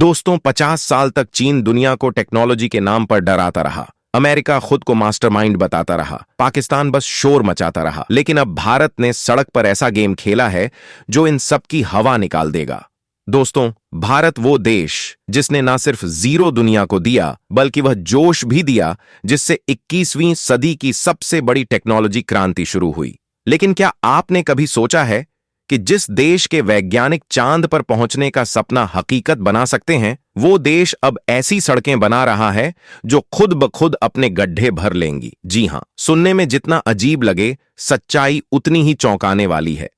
दोस्तों, 50 साल तक चीन दुनिया को टेक्नोलॉजी के नाम पर डराता रहा। अमेरिका खुद को मास्टरमाइंड बताता रहा। पाकिस्तान बस शोर मचाता रहा। लेकिन अब भारत ने सड़क पर ऐसा गेम खेला है जो इन सब की हवा निकाल देगा। दोस्तों, भारत वो देश जिसने ना सिर्फ जीरो दुनिया को दिया, बल्कि वह जोश भी दिया जिससे 21वीं सदी की सबसे बड़ी टेक्नोलॉजी क्रांति शुरू हुई। लेकिन क्या आपने कभी सोचा है कि जिस देश के वैज्ञानिक चांद पर पहुंचने का सपना हकीकत बना सकते हैं, वो देश अब ऐसी सड़कें बना रहा है जो खुद ब खुद अपने गड्ढे भर लेंगी। जी हां, सुनने में जितना अजीब लगे, सच्चाई उतनी ही चौंकाने वाली है।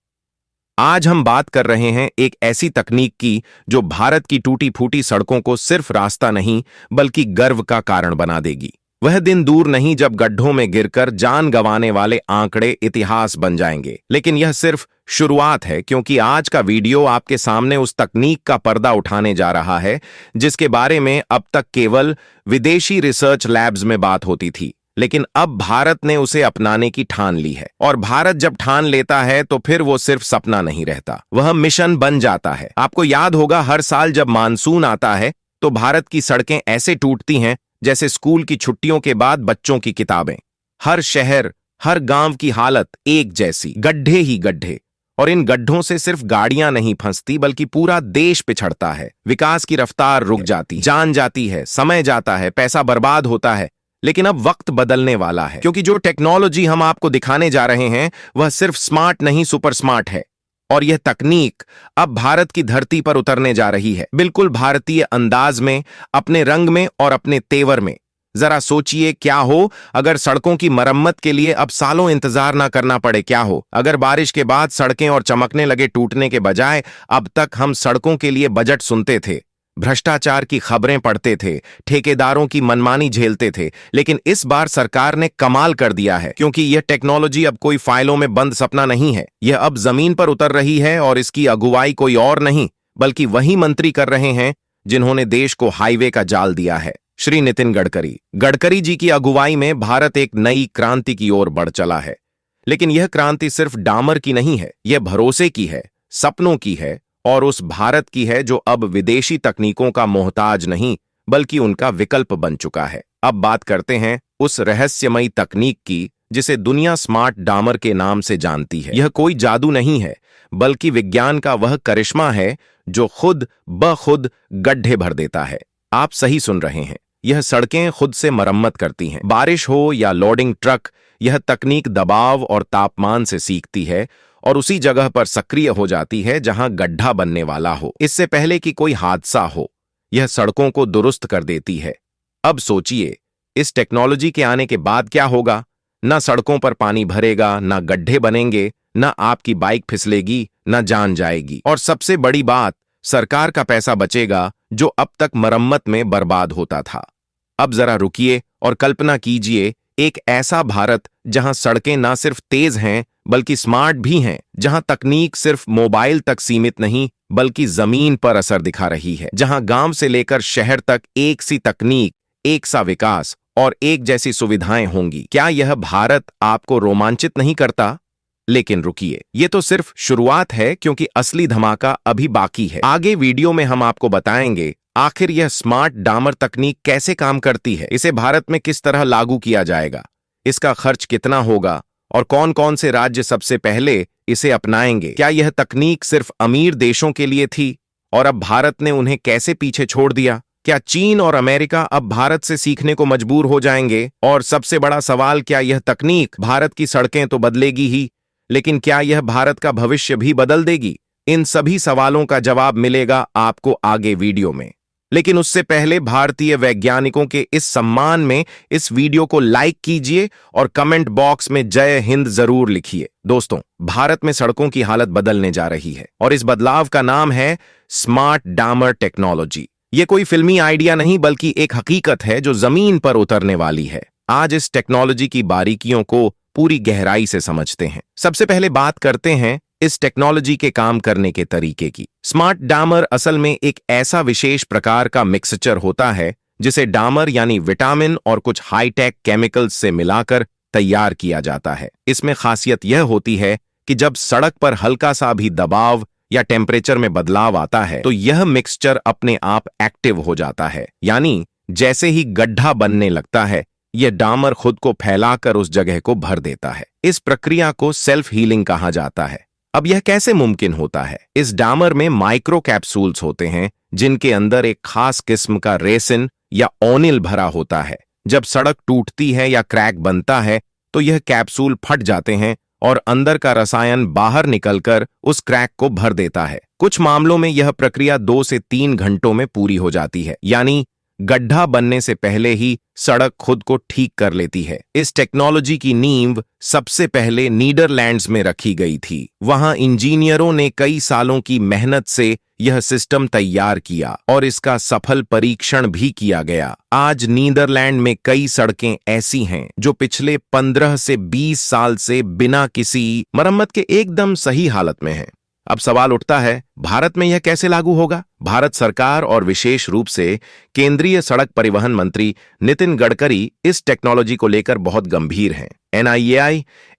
आज हम बात कर रहे हैं एक ऐसी तकनीक की जो भारत की टूटी फूटी सड़कों को सिर्फ रास्ता नहीं बल्कि गर्व का कारण बना देगी। वह दिन दूर नहीं जब गड्ढों में गिरकर जान गंवाने वाले आंकड़े इतिहास बन जाएंगे। लेकिन यह सिर्फ शुरुआत है, क्योंकि आज का वीडियो आपके सामने उस तकनीक का पर्दा उठाने जा रहा है जिसके बारे में अब तक केवल विदेशी रिसर्च लैब्स में बात होती थी। लेकिन अब भारत ने उसे अपनाने की ठान ली है। और भारत जब ठान लेता है तो फिर वो सिर्फ सपना नहीं रहता, वह मिशन बन जाता है। आपको याद होगा, हर साल जब मानसून आता है तो भारत की सड़कें ऐसे टूटती हैं जैसे स्कूल की छुट्टियों के बाद बच्चों की किताबें। हर शहर, हर गांव की हालत एक जैसी, गड्ढे ही गड्ढे। और इन गड्ढों से सिर्फ गाड़ियां नहीं फंसती बल्कि पूरा देश पिछड़ता है। विकास की रफ्तार रुक जाती, जान जाती है, समय जाता है, पैसा बर्बाद होता है। लेकिन अब वक्त बदलने वाला है, क्योंकि जो टेक्नोलॉजी हम आपको दिखाने जा रहे हैं वह सिर्फ स्मार्ट नहीं, सुपर स्मार्ट है। और यह तकनीक अब भारत की धरती पर उतरने जा रही है, बिल्कुल भारतीय अंदाज में, अपने रंग में और अपने तेवर में। जरा सोचिए, क्या हो अगर सड़कों की मरम्मत के लिए अब सालों इंतजार ना करना पड़े। क्या हो अगर बारिश के बाद सड़कें और चमकने लगे टूटने के बजाय अब तक हम सड़कों के लिए बजट सुनते थे, भ्रष्टाचार की खबरें पढ़ते थे, ठेकेदारों की मनमानी झेलते थे। लेकिन इस बार सरकार ने कमाल कर दिया है, क्योंकि यह टेक्नोलॉजी अब कोई फाइलों में बंद सपना नहीं है। यह अब जमीन पर उतर रही है और इसकी अगुवाई कोई और नहीं बल्कि वही मंत्री कर रहे हैं जिन्होंने देश को हाईवे का जाल दिया है, श्री नितिन गडकरी। गडकरी जी की अगुवाई में भारत एक नई क्रांति की ओर बढ़ चला है। लेकिन यह क्रांति सिर्फ डामर की नहीं है, यह भरोसे की है, सपनों की है और उस भारत की है जो अब विदेशी तकनीकों का मोहताज नहीं बल्कि उनका विकल्प बन चुका है। अब बात करते हैं उस रहस्यमयी तकनीक की जिसे दुनिया स्मार्ट डामर के नाम से जानती है। यह कोई जादू नहीं है बल्कि विज्ञान का वह करिश्मा है जो खुद ब खुद गड्ढे भर देता है। आप सही सुन रहे हैं, यह सड़कें खुद से मरम्मत करती हैं। बारिश हो या लोडिंग ट्रक, यह तकनीक दबाव और तापमान से सीखती है और उसी जगह पर सक्रिय हो जाती है जहां गड्ढा बनने वाला हो, इससे पहले कि कोई हादसा हो। यह सड़कों को दुरुस्त कर देती है। अब सोचिए, इस टेक्नोलॉजी के आने के बाद क्या होगा। ना सड़कों पर पानी भरेगा, ना गड्ढे बनेंगे, ना आपकी बाइक फिसलेगी, ना जान जाएगी। और सबसे बड़ी बात, सरकार का पैसा बचेगा जो अब तक मरम्मत में बर्बाद होता था। अब जरा रुकिए और कल्पना कीजिए, एक ऐसा भारत जहां सड़कें ना सिर्फ तेज हैं बल्कि स्मार्ट भी हैं, जहां तकनीक सिर्फ मोबाइल तक सीमित नहीं बल्कि जमीन पर असर दिखा रही है, जहां गांव से लेकर शहर तक एक सी तकनीक, एक सा विकास और एक जैसी सुविधाएं होंगी। क्या यह भारत आपको रोमांचित नहीं करता? लेकिन रुकिए, ये तो सिर्फ शुरुआत है, क्योंकि असली धमाका अभी बाकी है। आगे वीडियो में हम आपको बताएंगे आखिर यह स्मार्ट डामर तकनीक कैसे काम करती है, इसे भारत में किस तरह लागू किया जाएगा, इसका खर्च कितना होगा और कौन कौन से राज्य सबसे पहले इसे अपनाएंगे। क्या यह तकनीक सिर्फ अमीर देशों के लिए थी और अब भारत ने उन्हें कैसे पीछे छोड़ दिया? क्या चीन और अमेरिका अब भारत से सीखने को मजबूर हो जाएंगे? और सबसे बड़ा सवाल, क्या यह तकनीक भारत की सड़कें तो बदलेगी ही, लेकिन क्या यह भारत का भविष्य भी बदल देगी? इन सभी सवालों का जवाब मिलेगा आपको आगे वीडियो में। लेकिन उससे पहले भारतीय वैज्ञानिकों के इस सम्मान में इस वीडियो को लाइक कीजिए और कमेंट बॉक्स में जय हिंद जरूर लिखिए। दोस्तों, भारत में सड़कों की हालत बदलने जा रही है और इस बदलाव का नाम है स्मार्ट डामर टेक्नोलॉजी। ये कोई फिल्मी आइडिया नहीं बल्कि एक हकीकत है जो जमीन पर उतरने वाली है। आज इस टेक्नोलॉजी की बारीकियों को पूरी गहराई से समझते हैं। सबसे पहले बात करते हैं इस टेक्नोलॉजी के काम करने के तरीके की। स्मार्ट डामर असल में एक ऐसा विशेष प्रकार का मिक्सचर होता है जिसे डामर यानी विटामिन और कुछ हाईटेक केमिकल्स से मिलाकर तैयार किया जाता है। इसमें खासियत यह होती है कि जब सड़क पर हल्का सा भी दबाव या टेम्परेचर में बदलाव आता है तो यह मिक्सचर अपने आप एक्टिव हो जाता है। यानी जैसे ही गड्ढा बनने लगता है, यह डामर खुद को फैलाकर उस जगह को भर देता है। इस प्रक्रिया को सेल्फ हीलिंग कहा जाता है। अब यह कैसे मुमकिन होता है? इस डामर में माइक्रो कैप्सूल्स होते हैं जिनके अंदर एक खास किस्म का रेसिन या ओनिल भरा होता है। जब सड़क टूटती है या क्रैक बनता है तो यह कैप्सूल फट जाते हैं और अंदर का रसायन बाहर निकलकर उस क्रैक को भर देता है। कुछ मामलों में यह प्रक्रिया 2 से 3 घंटों में पूरी हो जाती है, यानी गड्ढा बनने से पहले ही सड़क खुद को ठीक कर लेती है। इस टेक्नोलॉजी की नींव सबसे पहले नीदरलैंड्स में रखी गई थी। वहां इंजीनियरों ने कई सालों की मेहनत से यह सिस्टम तैयार किया और इसका सफल परीक्षण भी किया गया। आज नीदरलैंड में कई सड़कें ऐसी हैं जो पिछले 15 से 20 साल से बिना किसी मरम्मत के एकदम सही हालत में हैं। अब सवाल उठता है, भारत में यह कैसे लागू होगा? भारत सरकार और विशेष रूप से केंद्रीय सड़क परिवहन मंत्री नितिन गडकरी इस टेक्नोलॉजी को लेकर बहुत गंभीर हैं।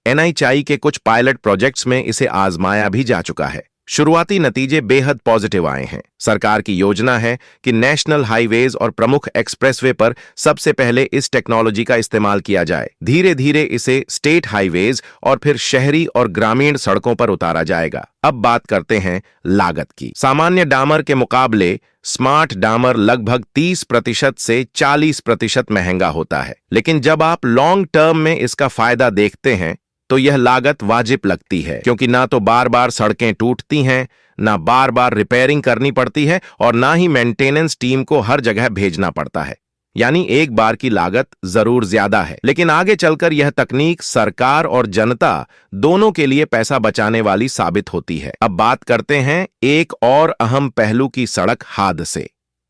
NHAI के कुछ पायलट प्रोजेक्ट्स में इसे आजमाया भी जा चुका है। शुरुआती नतीजे बेहद पॉजिटिव आए हैं। सरकार की योजना है कि नेशनल हाईवेज और प्रमुख एक्सप्रेसवे पर सबसे पहले इस टेक्नोलॉजी का इस्तेमाल किया जाए। धीरे धीरे इसे स्टेट हाईवेज और फिर शहरी और ग्रामीण सड़कों पर उतारा जाएगा। अब बात करते हैं लागत की। सामान्य डामर के मुकाबले स्मार्ट डामर लगभग 30% से 40% महंगा होता है, लेकिन जब आप लॉन्ग टर्म में इसका फायदा देखते हैं तो यह लागत वाजिब लगती है, क्योंकि ना तो बार बार सड़कें टूटती हैं, ना बार बार रिपेयरिंग करनी पड़ती है और ना ही मेंटेनेंस टीम को हर जगह भेजना पड़ता है। यानी एक बार की लागत जरूर ज्यादा है, लेकिन आगे चलकर यह तकनीक सरकार और जनता दोनों के लिए पैसा बचाने वाली साबित होती है। अब बात करते हैं एक और अहम पहलू की, सड़क हादसे।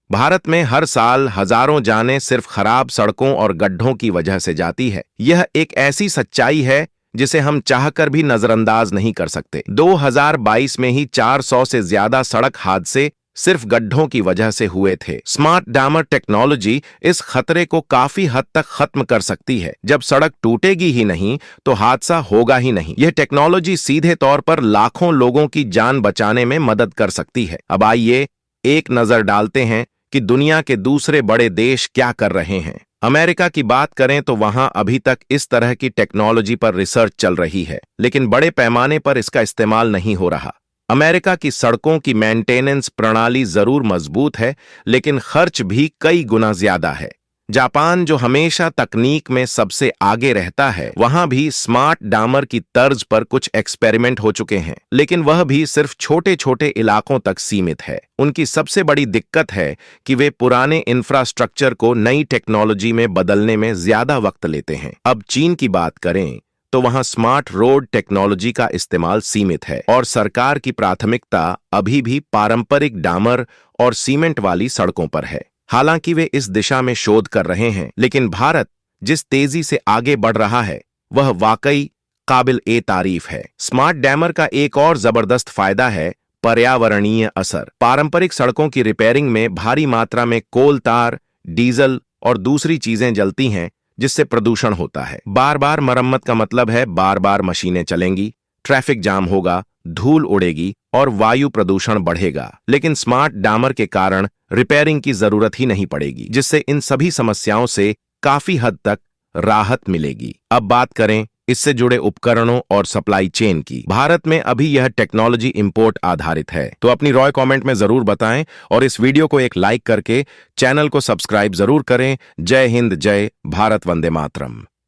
भारत में हर साल हजारों जानें सिर्फ खराब सड़कों और गड्ढों की वजह से जाती है। यह एक ऐसी सच्चाई है जिसे हम चाहकर भी नजरअंदाज नहीं कर सकते। 2022 में ही 400 से ज्यादा सड़क हादसे सिर्फ गड्ढों की वजह से हुए थे। स्मार्ट डामर टेक्नोलॉजी इस खतरे को काफी हद तक खत्म कर सकती है। जब सड़क टूटेगी ही नहीं तो हादसा होगा ही नहीं। यह टेक्नोलॉजी सीधे तौर पर लाखों लोगों की जान बचाने में मदद कर सकती है। अब आइए एक नजर डालते हैं कि दुनिया के दूसरे बड़े देश क्या कर रहे हैं। अमेरिका की बात करें तो वहां अभी तक इस तरह की टेक्नोलॉजी पर रिसर्च चल रही है, लेकिन बड़े पैमाने पर इसका इस्तेमाल नहीं हो रहा। अमेरिका की सड़कों की मेंटेनेंस प्रणाली जरूर मजबूत है, लेकिन खर्च भी कई गुना ज्यादा है। जापान, जो हमेशा तकनीक में सबसे आगे रहता है, वहां भी स्मार्ट डामर की तर्ज पर कुछ एक्सपेरिमेंट हो चुके हैं, लेकिन वह भी सिर्फ छोटे छोटे इलाकों तक सीमित है। उनकी सबसे बड़ी दिक्कत है कि वे पुराने इंफ्रास्ट्रक्चर को नई टेक्नोलॉजी में बदलने में ज्यादा वक्त लेते हैं। अब चीन की बात करें तो वहां स्मार्ट रोड टेक्नोलॉजी का इस्तेमाल सीमित है और सरकार की प्राथमिकता अभी भी पारंपरिक डामर और सीमेंट वाली सड़कों पर है। हालांकि वे इस दिशा में शोध कर रहे हैं, लेकिन भारत जिस तेजी से आगे बढ़ रहा है वह वाकई काबिल ए तारीफ है। स्मार्ट डैमर का एक और जबरदस्त फायदा है पर्यावरणीय असर। पारंपरिक सड़कों की रिपेयरिंग में भारी मात्रा में कोल तार, डीजल और दूसरी चीजें जलती हैं, जिससे प्रदूषण होता है। बार बार मरम्मत का मतलब है बार बार मशीनें चलेंगी, ट्रैफिक जाम होगा, धूल उड़ेगी और वायु प्रदूषण बढ़ेगा। लेकिन स्मार्ट डामर के कारण रिपेयरिंग की जरूरत ही नहीं पड़ेगी, जिससे इन सभी समस्याओं से काफी हद तक राहत मिलेगी। अब बात करें इससे जुड़े उपकरणों और सप्लाई चेन की। भारत में अभी यह टेक्नोलॉजी इंपोर्ट आधारित है, तो अपनी राय कमेंट में जरूर बताएं और इस वीडियो को एक लाइक करके चैनल को सब्सक्राइब जरूर करें। जय हिंद, जय भारत, वंदे मातरम।